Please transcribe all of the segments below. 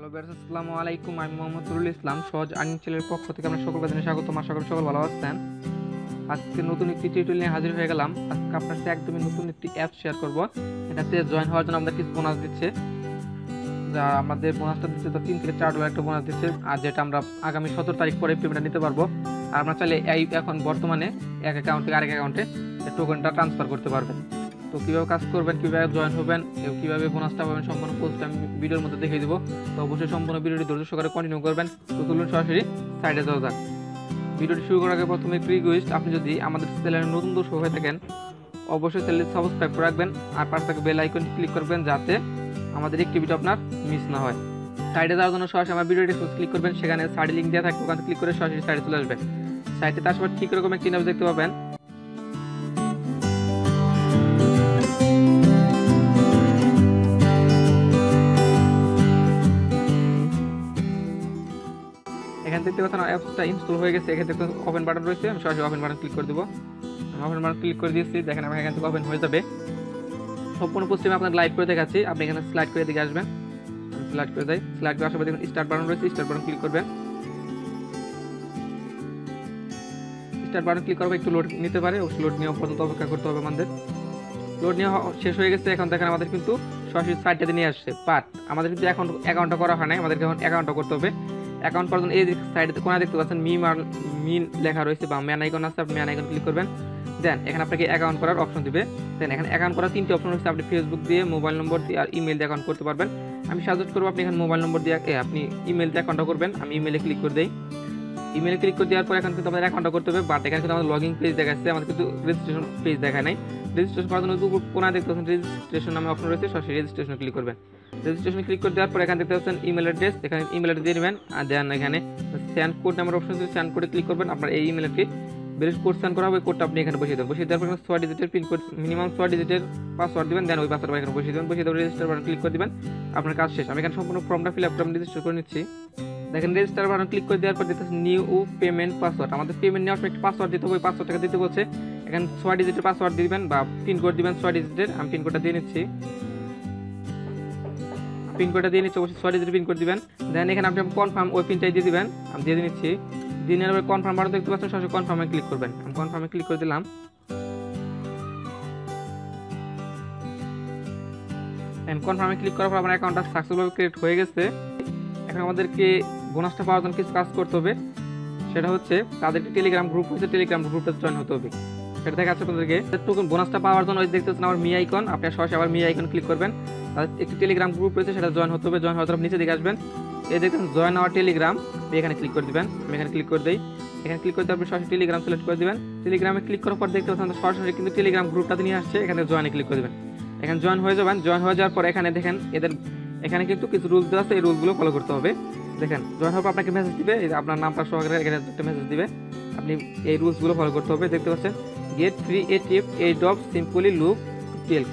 Hello viewers, আসসালামু আলাইকুম। আমি মোহাম্মদ রুল ইসলাম, সহজ আর্নিং চ্যানেলের পক্ষ থেকে আমরা সকলকে জানাই স্বাগত। আশা করি সকল ভালো আছেন। আজকে নতুন একটি টিউটোরিয়াল নিয়ে হাজির হয়ে গেলাম। আজকে আপনার সাথে একদমই নতুন একটি অ্যাপ শেয়ার করব। এটাতে জয়েন হওয়ার জন্য আমাদের কিছু বোনাস দিচ্ছে, যা আমাদের বোনাসটা দিচ্ছে তো 3 থেকে 4 ডলার একটা বোনাস দিচ্ছে, আর যেটা আমরা আগামী 17 তারিখ পরে পেমেন্টটা নিতে পারবো। আর আমরা চাইলে এখন বর্তমানে এক অ্যাকাউন্ট থেকে আরেক অ্যাকাউন্টে টোকেনটা ট্রান্সফার করতে পারবেন। তো কীভাবে কাজ করবেন, কীভাবে জয়েন হবেন, কীভাবে বোনাসটা পাবেন, সম্পূর্ণ কোর্সটা আমি ভিডিওর মধ্যে দেখিয়ে দেবো। তো অবশ্যই সম্পূর্ণ ভিডিওটি ধৈর্য সহকারে কন্টিনিউ করবেন। তো চলুন সরাসরি সাইডে যাওয়া যাক। ভিডিওটি শুরু করার আগে প্রথমে একটু রিকোয়েস্ট, আপনি যদি আমাদের চ্যানেলে নতুন দর্শক হয়ে থাকেন অবশ্যই চ্যানেলটি সাবস্ক্রাইব করে রাখবেন আর পাশে থাকা বেল আইকনটি ক্লিক করবেন যাতে আমাদের একটি ভিডিও আপনার মিস না হয়। সাইডে যাওয়ার জন্য সরাসরি আমার ভিডিওটি ক্লিক করবেন, সেখানে সাইডে লিঙ্ক দেওয়া থাকবে, ওখানে ক্লিক করে সরাসরি সাইডে চলে আসবেন। সাইডে তার সময় ঠিক রকম একটি নাম দেখতে পাবেন। এখান থেকে দেখতে অ্যাপসটা ইনস্টল হয়ে গেছে। এখানে দেখতে ওপেন বাটন রয়েছে, আমি সরাসরি ওপেন বাটন ক্লিক করে দেবো। আমি ওপেন বাটন ক্লিক করে দিয়েছি, দেখেন আমি এখান থেকে ওপেন হয়ে যাবে। সম্পূর্ণ পোস্টে আপনাকে লাইভ করে দেখাচ্ছি। আপনি এখানে স্লাইড করে দিকে আসবেন, আমি স্লাইড করে যাই। স্লাইড করে আসার পর দেখুন স্টার্ট বাটন রয়েছে, স্টার্ট বাটন ক্লিক করবেন। স্টার্ট বাটন ক্লিক করার পর একটু লোড নিতে পারে, লোড নেওয়া পর্যন্ত অপেক্ষা করতে হবে আমাদের। লোড নেওয়া শেষ হয়ে গেছে। এখন দেখেন আমাদের কিন্তু সরাসরি সাইটটাতে নিয়ে আসছে, বাট আমাদের কিন্তু এখন অ্যাকাউন্টটা করা হয় নাই, আমাদেরকে এখন অ্যাকাউন্টটা করতে হবে। অ্যাকাউন্ট করার জন্য এই সাইডে কোনায় দেখতে পাচ্ছেন মিন লেখা রয়েছে বা ম্যান আইকন আছে, আপনি ম্যান আইকন ক্লিক করবেন। দেন এখানে আপনাকে অ্যাকাউন্ট করার অপশন দিবে। দেন এখানে অ্যাকাউন্ট করার 3টি অপশন রয়েছে, আপনি ফেসবুক দিয়ে, মোবাইল নম্বর দিয়ে আর ইমেল দিয়ে অ্যাকাউন্ট করতে পারবেন। আমি সাজেস্ট করবো আপনি এখানে মোবাইল নম্বর দিয়ে আপনি ইমেল দিয়ে অ্যাকাউন্টটা করবেন। আমি ইমেলে ক্লিক করে দিই। ইমেলে ক্লিক করে দেওয়ার পর এখন কিন্তু আমাদের অ্যাকাউন্টটা করতে হবে, বাট এখানে কিন্তু আমাদের লগইন পেজ দেখাচ্ছে, আমাদের কিন্তু রেজিস্ট্রেশন পেজ দেখায় নাই। রেজিস্ট্রেশন করার জন্য কোনায় দেখতে পাচ্ছেন রেজিস্ট্রেশন নামে অপশন রয়েছে, সরাসরি রেজিস্ট্রেশন ক্লিক করবেন। রেজিস্ট্রেশন ক্লিক করে দেওয়ার পর এখানে দেখতে পাচ্ছেন ইমেল অ্যাড্রেস, এখানে ইমেল অ্যাড্রেস দিয়ে নেবেন। আর দেন এখানে সেন্ড কোড নাম্বার অপশন আছে, সেন্ড কোডে ক্লিক করবেন। আপনার এই ইমেলটি বের কোড সেন্ড করা হবে, কোডটা আপনি এখানে বসিয়ে দেবেন। বসিয়ে দেওয়ার পর 6 ডিজিটের পিন কোড, মিনিমাম 6 ডিজিটের পাসওয়ার্ড দিবেন। দেন ওই পাসওয়ার্ড এখানে বসিয়ে দেবেন। বসিয়ে দেওয়ার রেজিস্টার বাটন ক্লিক করে দিবেন, আপনার কাজ শেষ। আমি এখানে সম্পূর্ণ ফর্মটা ফিল আপ করে রেজিস্টার করে নিচ্ছি। দেখেন রেজিস্টার বাটন ক্লিক করে দেওয়ার পর দেখতেছেন নিউ পেমেন্ট পাসওয়ার্ড। আমাদের পেমেন্ট নেওয়ার সময় একটা পাসওয়ার্ড দিতে হবে, ওই পাসওয়ার্ডটাকে দিতে বলছে। এখানে 6 ডিজিটের পাসওয়ার্ড দিবেন বা পিন কোড দিবেন 6 ডিজিটের। আমি পিন কোডটা দিয়ে নিচ্ছি, পিন কোডটা দিয়ে নিচ্ছি, অবশ্যই 6 ডিজিটের পিন কোড দিবেন। দেন এখানে আপনি কনফার্ম ওই পিনটাই দিয়ে দিবেন, আমি দিয়ে নিচ্ছি। দিয়ে নেওয়ার পর কনফার্ম বাটন দেখতে পাচ্ছেন, সরাসরি কনফার্মে ক্লিক করবেন। আমি কনফার্মে ক্লিক করে দিলাম। এন্ড কনফার্মে ক্লিক করার পর আমার অ্যাকাউন্টটা সাকসেসফুলি ক্রিয়েট হয়ে গেছে। এখন আমাদেরকে বোনাসটা পাওয়ার জন্য কিছু কাজ করতে হবে, সেটা হচ্ছে তাদেরকে টেলিগ্রাম গ্রুপ হয়েছে, টেলিগ্রাম গ্রুপটাতে জয়েন হতে হবে। সেটা দেখাচ্ছে আপনাদেরকে। টোকেন বোনাসটা পাওয়ার জন্য ওই দেখতেছেন আমার মি আইকন, আপনি সরাসরি আবার মি আইকন ক্লিক করবেন। তাদের একটি টেলিগ্রাম গ্রুপ রয়েছে, সেটা জয়েন হতে হবে। জয়েন হওয়ার পর নিচে দিকে আসবেন, এই দেখতেছেন জয়েন আওয়ার টেলিগ্রাম, এখানে ক্লিক করে দিবেন। আমি এখানে ক্লিক করে দিই। এখানে ক্লিক করে দেওয়ার পর সরাসরি টেলিগ্রাম সিলেক্ট করে দিবেন। টেলিগ্রামে ক্লিক করার পর দেখতে পাচ্ছেন সরাসরি কিন্তু টেলিগ্রাম গ্রুপটাতে নিয়ে আসছে, এখানে জয়েনে ক্লিক করে দিবেন। এখানে জয়েন হয়ে যাবেন। জয়েন হয়ে যাওয়ার পর এখানে দেখেন এদের এখানে কিন্তু কিছু রুলস দেওয়া আছে, এই রুলসগুলো ফলো করতে হবে। দেখেন জয়েন হওয়ার পর আপনাকে মেসেজ দিবে, আপনার নামটা সহকারে এখানে একটা মেসেজ দিবে, আপনি এই রুলসগুলো ফলো করতে হবে। দেখতে পাচ্ছেন গেট ফ্রি ATF এইডব সিম্পলি লুক টেল।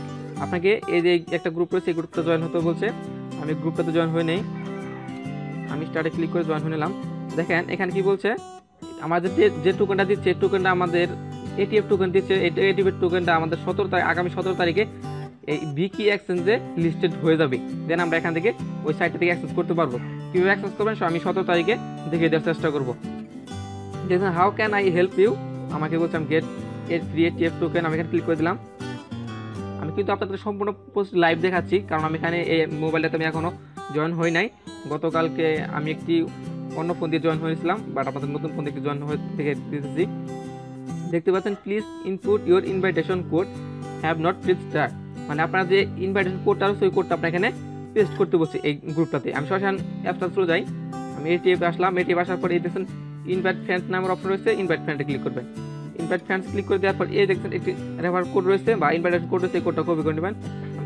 আপনাকে এই যে একটা গ্রুপ রয়েছে, এই গ্রুপটা জয়েন হতে বলছে। আমি গ্রুপটাতে জয়েন হয়ে নেই, আমি স্টার্টে ক্লিক করে জয়েন হয়ে নিলাম। দেখেন এখানে কি বলছে, আমাদের যে টোকেনটা দিচ্ছে এই টোকেনটা আমাদের ATF টোকেন দিচ্ছে। এই ATF টোকেনটা আমাদের আগামী 17 তারিখে এই বিকি এক্সচেঞ্জে লিস্টেড হয়ে যাবে। দেন আমরা এখান থেকে ওই সাইটটা থেকে অ্যাক্সেস করতে পারবো। কীভাবে অ্যাক্সেস করবেন আমি 17 তারিখে দেখিয়ে দেওয়ার চেষ্টা করবো। দেখুন how can I help you, আমাকে বলছিলাম গেট ফ্রি ATF টোকেন, আমি এখানে ক্লিক করে দিলাম। আমি কিন্তু আপনাদের সম্পূর্ণ পোস্ট লাইভ দেখাচ্ছি, কারণ আমি এখানে এই মোবাইলটাতে আমি এখনও জয়েন হই নাই। গতকালকে আমি একটি অন্য ফোন দিয়ে জয়েন হয়েছিলাম, বাট আপনাদের নতুন ফোন থেকে জয়েন হয়ে থেকে দিতেছি। দেখতে পাচ্ছেন please input your invitation code have not please start, মানে আপনার যে ইনভাইটেশন কোডটা আছে ওই কোডটা আপনার এখানে পেস্ট করতে বলছে এই গ্রুপটাতে। আমি সরাসরি অ্যাপটা চলে যাই, আমি ATF আসলাম। ATF আসার পর এই দেখছেন ইনভাইট ফ্রেন্ডস নামের অপশন রয়েছে, ইনভাইট ফ্রেন্ডে ক্লিক করবেন। ইনভাইট ফ্রেন্ডস ক্লিক করে দেওয়ার পর এই দেখছেন একটি রেফারেল কোড রয়েছে বা ইনভাইটেশন কোড রয়েছে, এই কোডটা কপি করে নেবেন।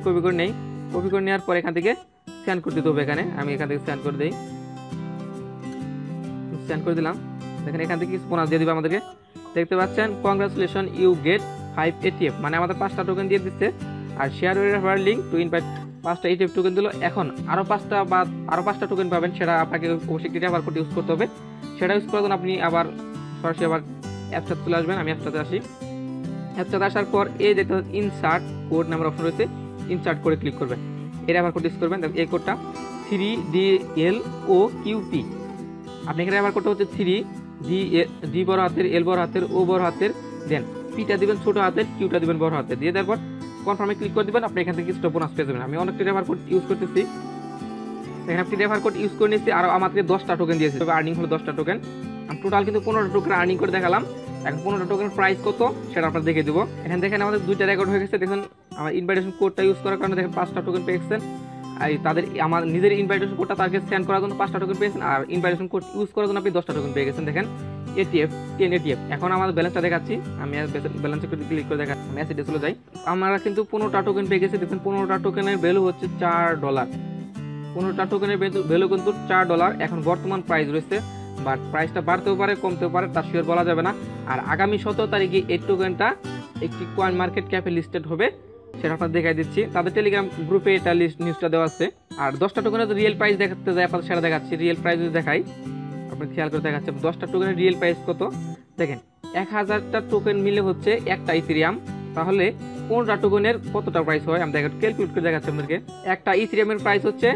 কপি করে নেই, কপি করে নেওয়ার পর এখান থেকে সেন্ড করে দিতে হবে। এখানে আমি এখান থেকে সেন্ড করে দিই, সেন্ড করে দিলাম। দেখেন এখান থেকে কিছু বোনাস দিয়ে দিবে আমাদেরকে। দেখতে পাচ্ছেন কংগ্রাচুলেশন ইউ গেট 5 ATF, মানে আমাদের 5টা টোকেন দিয়ে দিচ্ছে। আর share referral link to invite 5টা ATF টোকেন দিল। এখন আরও 5টা টোকেন পাবেন, সেটা আপনাকে অবশ্যই একটি রেফার কোড ইউজ করতে হবে। সেটা ইউজ করার জন্য আপনি আবার সরাসরি আবার অ্যাপসটাতে চলে আসবেন। আমি অ্যাপসটাতে আসি। অ্যাপসটাতে আসার পর এই দেখতে ইনসার্ট কোড নাম্বার অপশন রয়েছে, ইনসার্ট করে ক্লিক করবেন। এই রেফার কোড ইউজ করবেন। এই কোডটা 3DLOQP। আপনি এখানে রেফার কোডটা হচ্ছে 3D বড় হাতের, L বড় হাতের, O বড় হাতের, দেন পিটা দিবেন ছোট হাতের, কিউটা দিবেন বড় হাতের, দিয়ে দেওয়ার পর কনফার্মে ক্লিক করে দিবেন। আপনি এখান থেকে কিছুটা বোনাস পেয়ে যাবেন। আমি অনেকটা রেফার কোড ইউজ করতেছি, এখানে আপনি রেফার কোড ইউজ করে নিয়েছি, আর আমাকে 10টা টোকেন দিয়েছে, তবে আর্নিং হলো 10টা টোকেন। আমি টোটাল কিন্তু 15টা টোকেন আর্নিং করে দেখালাম। এখন 15টা টোকেনের প্রাইস কত সেটা আপনার দেখে দেবো। এখানে দেখেন আমাদের 2টা রেকর্ড হয়ে গেছে। দেখুন আমার ইনভাইটেশন কোডটা ইউজ করার কারণে দেখেন 5টা টোকেন পেয়েছেন। আর তাদের আমার নিজের ইনভাইটেশন কোডটা তাকে সেন্ড করার জন্য 5টা টোকেন পেয়েছেন, আর ইনভাইটেশন কোড ইউজ করার জন্য আপনি 10টা টোকেন পেয়ে গেছেন। দেখেন ATF 10 ATF। এখন আমাদের ব্যালেন্সটা দেখাচ্ছি, আমি ব্যালেন্সে ক্লিক করে দেখাচ্ছি, আমি অ্যাসেটে চলে যাই। আমরা কিন্তু 15টা টোকেন পেয়ে গেছি। দেখুন 15টা টোকেনের ভ্যালু হচ্ছে $4। 15টা টোকেনের ভ্যালু কিন্তু $4 এখন বর্তমান প্রাইস রয়েছে, বাট প্রাইসটা বাড়তেও পারে কমতেও পারে, তার শিওর বলা যাবে না। আর আগামী 17 তারিখে এই টোকেনটা একটি কয়েন মার্কেট ক্যাপে লিস্টেড হবে, সেটা আপনার দেখাই দিচ্ছি। তাদের টেলিগ্রাম গ্রুপে এটা নিউজটা দেওয়া আছে। আর 10টা টোকেনের রিয়েল প্রাইস দেখাতে যায় আপনাদের সেটা দেখাচ্ছি। রিয়েল প্রাইস যদি দেখাই, আপনি খেয়াল করে দেখাচ্ছে 10টা টোকেনের রিয়েল প্রাইস কত। দেখেন 1000টা টোকেন মিলে হচ্ছে একটা ইথেরিয়াম, তাহলে 15টা টোকেনের কতটা প্রাইস হয় আমি দেখেন ক্যালকুলেট করে দেখাচ্ছি আপনাদেরকে। একটা ইথেরিয়ামের প্রাইস হচ্ছে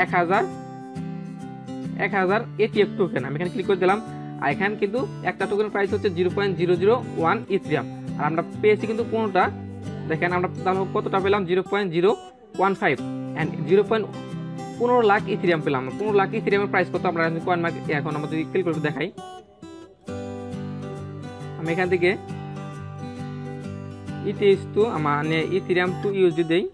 1000 ATF টোকেন। আমি এখানে ক্লিক করে দিলাম, আর এখানে কিন্তু একটা টোকেনের প্রাইস হচ্ছে 0.001 ইথেরিয়াম, আর আমরা পেয়েছি কিন্তু 15টা। দেখেন আমরা তাহলে কতটা পেলাম 0.015 অ্যান্ড 0.15 লাখ ইথেরিয়াম পেলাম। 15 লাখ ইথেরিয়ামের প্রাইস কত আমরা কয়েন মার্কেট এখন আমরা যদি ক্যালকুলেট দেখাই, আমি এখান থেকে মানে ইথেরিয়াম টু ইউএসডি দেই।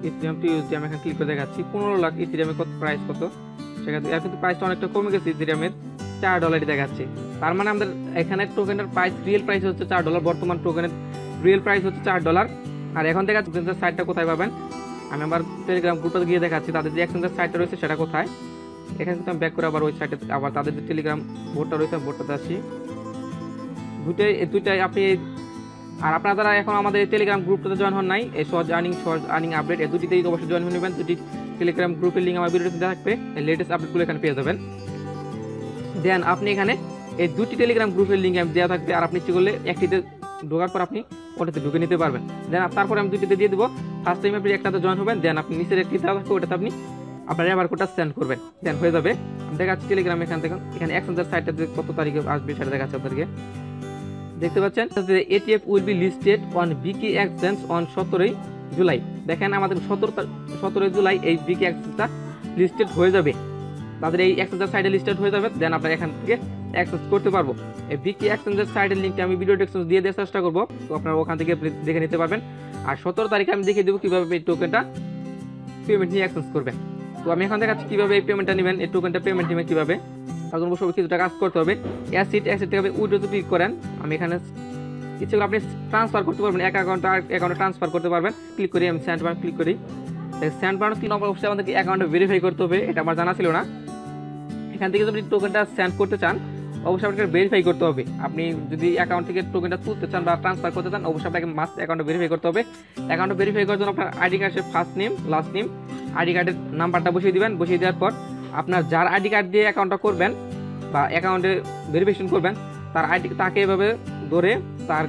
ইথেরিয়াম টু ইউএসডি আমি এখানে ক্লিক করে দেখাচ্ছি 15 লাখ ইথেরিয়ামের কত প্রাইস কত সেখানে। এর কিন্তু প্রাইসটা অনেকটা কমে গেছে, ইথেরিয়ামের $4 দেখাচ্ছে। তার মানে আমাদের এখানে টোকেনের প্রাইস রিয়েল প্রাইস হচ্ছে $4, বর্তমান টোকেনের রিয়েল প্রাইস হচ্ছে $4। আর এখন দেখাচ্ছি সাইটটা কোথায় পাবেন, আমি আমার টেলিগ্রাম গ্রুপে গিয়ে দেখাচ্ছি তাদের যে এক্সচেঞ্জের সাইটটা রয়েছে সেটা কোথায়। এখানে কিন্তু আমি ব্যাক করে আবার ওই সাইটে আবার তাদের যে টেলিগ্রাম বোর্ডটা রয়েছে বোর্ডটাতে আসি। দুইটাই আপনি, আর আপনারা যারা এখন আমাদের এই টেলিগ্রাম গ্রুপটাতে জয়েন হন নাই, এই সহজ আর্নিং আপডেট এই দুটিতেই অবশ্যই জয়েন হয়ে নেবেন। দুটি টেলিগ্রাম গ্রুপের লিঙ্ক আমার ভিডিওতে থাকবে, এই লেটেস্ট আপডেটগুলো এখানে পেয়ে যাবেন। দেন আপনি এখানে এই দুটি টেলিগ্রাম গ্রুপের লিঙ্ক আমি দেওয়া থাকবে, আর আপনি ইচ্ছে করলে একটিতে ঢোকার পর আপনি ওটাতে ঢুকে নিতে পারবেন। দেন তারপরে আমি দুটিতে দিয়ে দেবো। ফার্স্ট টাইম আপনি একটাতে জয়েন হবেন, দেন আপনি নিচের একটি দেওয়া থাকবে ওটাতে আপনি আপনার রেফার কোডটা সেন্ড করবেন, দেন হয়ে যাবে। আমি দেখাচ্ছি টেলিগ্রাম এখান থেকে, এখানে এক্সচেঞ্জের সাইটটা কত তারিখে আসবে সেটা দেখাচ্ছে আপনাদেরকে। দেখতে পাচ্ছেন ATF will be listed on বিকি এক্সচেঞ্জ অন 17 জুলাই। দেখেন আমাদের 17 জুলাই এই বিকি এক্সচেঞ্জটা লিস্টেড হয়ে যাবে, তাদের এই এক্সচেঞ্জের সাইটে লিস্টেড হয়ে যাবে। দেন আপনারা এখান থেকে অ্যাক্সেস করতে পারবো। এই বিকি এক্সচেঞ্জের সাইটের লিঙ্কটা আমি ভিডিও ডেসক্রিপশনে দিয়ে দেওয়ার চেষ্টা করবো, তো আপনারা ওখান থেকে দেখে নিতে পারবেন। আর 17 তারিখে আমি দেখিয়ে দেবো কীভাবে এই টোকেনটা পেমেন্ট নিয়ে অ্যাক্সেস করবেন। তো আমি এখন দেখাচ্ছি কীভাবে এই পেমেন্টটা নেবেন, এই টোকেনটা পেমেন্ট নেবেন কীভাবে। তার জন্য অবশ্যই কিছুটা কাজ করতে হবে। অ্যাসিড থেকে উইথড্র ক্লিক করেন, আমি এখানে কিছু আপনি ট্রান্সফার করতে পারবেন, এক অ্যাকাউন্টে ট্রান্সফার করতে পারবেন। ক্লিক করি আমি সেন্ড বাটন ক্লিক করি। সেন্ড বাটন কি নম্বর অবশ্যই আমাদেরকে অ্যাকাউন্টে ভেরিফাই করতে হবে, এটা আমার জানা ছিল না। এখান থেকে যদি টোকেনটা সেন্ড করতে চান অবশ্যই আপনাকে ভেরিফাই করতে হবে। আপনি যদি অ্যাকাউন্ট থেকে টোকেনটা তুলতে চান বা ট্রান্সফার করতে চান অবশ্যই আপনাকে মাস্ট অ্যাকাউন্টে ভেরিফাই করতে হবে। অ্যাকাউন্টে ভেরিফাই করার জন্য আপনার আইডি কার্ডের first name last name, ID কার্ডের নাম্বারটা বসিয়ে দিবেন। বসিয়ে দেওয়ার পর আপনার যার আইডি কার্ড দিয়ে অ্যাকাউন্টটা করবেন বা অ্যাকাউন্টে ভেরিফিকেশন করবেন তাকে এভাবে ধরে তার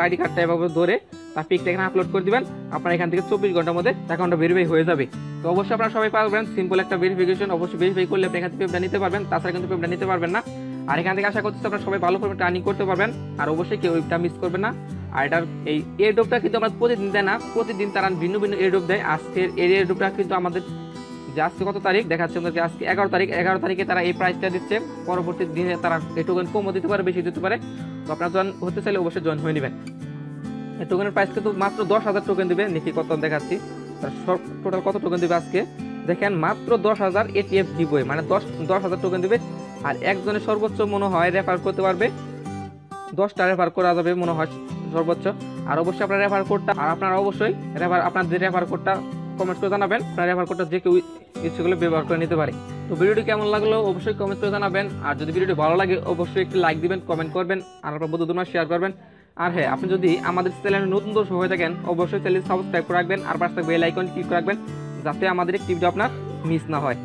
আইডি কার্ডটা এভাবে ধরে তার পিকটা এখানে আপলোড করে দিবেন। আপনার এখান থেকে 24 ঘন্টার মধ্যে অ্যাকাউন্টটা ভেরিফাই হয়ে যাবে। তো অবশ্যই আপনারা সবাই পারবেন, সিম্পল একটা ভেরিফিকেশন, অবশ্যই ভেরিফাই করলে আপনি এখান থেকে পেমেন্টটা নিতে পারবেন, তাছাড়া কিন্তু পেমেন্টটা নিতে পারবেন না। আর এখান থেকে আশা করছি আপনারা সবাই ভালো করে আর্নিং করতে পারবেন, আর অবশ্যই কেউ এটা মিস করবেন না। আর এটার এই এয়ারড্রপটা কিন্তু আমরা প্রতিদিন দেয় না, প্রতিদিন তারা ভিন্ন ভিন্ন এয়ারড্রপ দেয়। আজকের এই এয়ারড্রপটা কিন্তু আমাদের যে আজকে কত তারিখ দেখাচ্ছে আমাদেরকে, আজকে 11 তারিখে তারা এই প্রাইসটা দিচ্ছে। পরবর্তী দিনে তারা এই টোকেন কমও দিতে পারে, বেশি দিতে পারে। তো আপনারা জয়েন হতে চাইলে অবশ্যই জয়েন হয়ে নেবেন। এই টোকেনের প্রাইস কিন্তু মাত্র 10,000 টোকেন দেবে। দেখি কত দেখাচ্ছি, টোটাল কত টোকেন দেবে আজকে দেখেন, মাত্র 10,000 ATF দিবে, মানে 10,000 টোকেন দেবে। আর একজনের সর্বোচ্চ মনে হয় রেফার করতে পারবে 10টা রেফার করা যাবে মনে হয় সর্বোচ্চ। আর অবশ্যই আপনার রেফার কোডটা, আর আপনারা অবশ্যই আপনাদের রেফার কোডটা কমেন্ট করে জানাবেন। আপনার রেফার কোডটা যে কেউ ইচ্ছেগুলো ব্যবহার করে নিতে পারে। তো ভিডিওটি কেমন লাগলো অবশ্যই কমেন্ট করে জানাবেন। আর যদি ভিডিওটি ভালো লাগে অবশ্যই একটি লাইক দিবেন, কমেন্ট করবেন, আর আপনার বন্ধুদের মাঝে শেয়ার করবেন। আর হ্যাঁ, আপনি যদি আমাদের চ্যানেলে নতুন দর্শক হয়ে থাকেন অবশ্যই চ্যানেল সাবস্ক্রাইব করে রাখবেন, আর পাশে বেল আইকন ক্লিক করে রাখবেন যাতে আমাদের একটি ভিডিও আপনার মিস না হয়।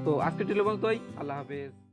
তো আজকে টেলিফোন তোই, আল্লাহ হাফেজ।